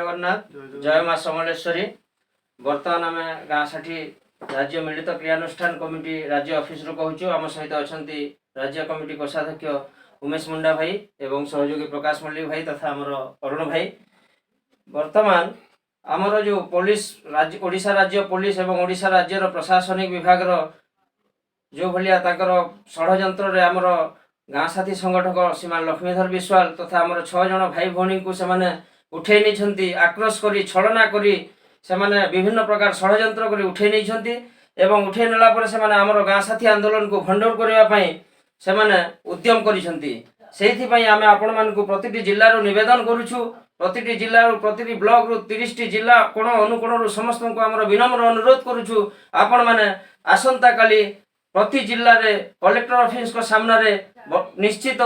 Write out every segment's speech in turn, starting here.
जगन्नाथ जय माँ समलेश्वरी। बर्तमान आम गाँ साठी राज्य मिलित क्रियानुष्ठान कमिटी राज्य ऑफिस रू कहूँ। आम सहित अच्छा राज्य कमिटी कोषाध्यक्ष उमेश मुंडा भाई एवं सहयोगी प्रकाश मल्लिक भाई तथा आमर अरुण भाई। वर्तमान आमर जो पुलिस राज्य ओडिशा राज्य पुलिस एवं ओडिशा राज्यर प्रशासनिक विभाग जो भाया षड्यंत्र आमर गाँ साथी संगठक श्रीमान लक्ष्मीधर विश्वाल तथा आमर 6 जन भाई भौणी को से उठे नहीं आक्रोश करी छलना करी से विभिन्न प्रकार षड्यंत्र करी उठे नहीं एवं उठे नेला पर से आमर गाँ साथी आंदोलन को भंडोर करने से उद्यम करें। आम आपण मान प्रति जिल्ला निवेदन करुचु। प्रति जिल्ला प्रति ब्लॉक रु 30 टी जिला कोण अनुकोण समस्त को आमर विनम्र अनुरोध करुचु। आपण माने आसंता काली प्रति जिल्ला रे कलेक्टर ऑफिस को सामने निश्चित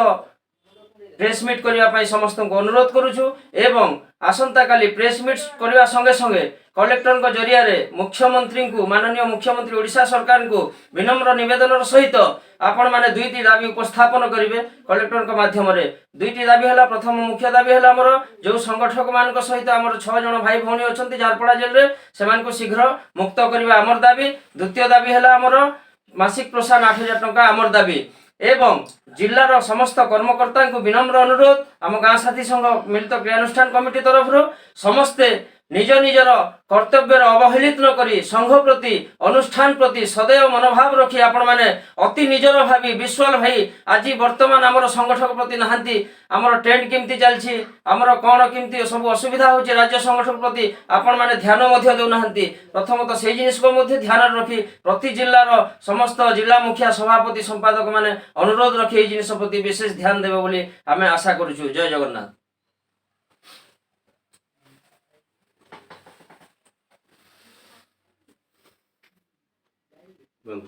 प्रेस मीट करने समस्त को अनुरोध करुचु एवं आसंता काली प्रेस मीट करने संगे संगे कलेक्टर को जरिया रे मुख्यमंत्री को माननीय मुख्यमंत्री ओडिशा सरकार को विनम्र निवेदन सहित आपण माने दुईटी दाबी उपस्थापन करेंगे कलेक्टर को माध्यम रे। दुईटी दाबी है प्रथम मुख्य दाबी है आमर जो संगठक मान सहित आमर 6 जन भाई भौणी अच्छा झारपड़ा जेल रे से शीघ्र मुक्त करवा आमर दाबी। द्वितीय दाबी है आमर मासिक प्रोत्साहन 8,000 टंका आमर दाबी एवं जिल्लार समस्त कर्मकर्ता को विनम्र अनुरोध आम गाँ साथी संघ मिलित क्रियानुष्ठान कमिटी तरफ समस्ते निज निजर कर्तव्य अवहेलित न करी संघ प्रति अनुष्ठान प्रति सदैव मनोभाव रखी आपण माने अति निजर भावी विश्वाल भाई आज वर्तमान आमर संगठक प्रति नहांती आमर टेंट केमती चलछि आमर कौन केमती सब असुविधा होछि राज्य संगठक प्रति आपण माने ध्यान मध्य देउ नहांती। प्रथमतः से जिनिस को मध्य ध्यान रखी प्रति जिल्लार समस्त जिला मुखिया सभापति संपादक माने अनुरोध रखी ए जिनिस प्रति विशेष ध्यान देबे बोली आमे आशा करूछु। जय जगन्नाथ। बंद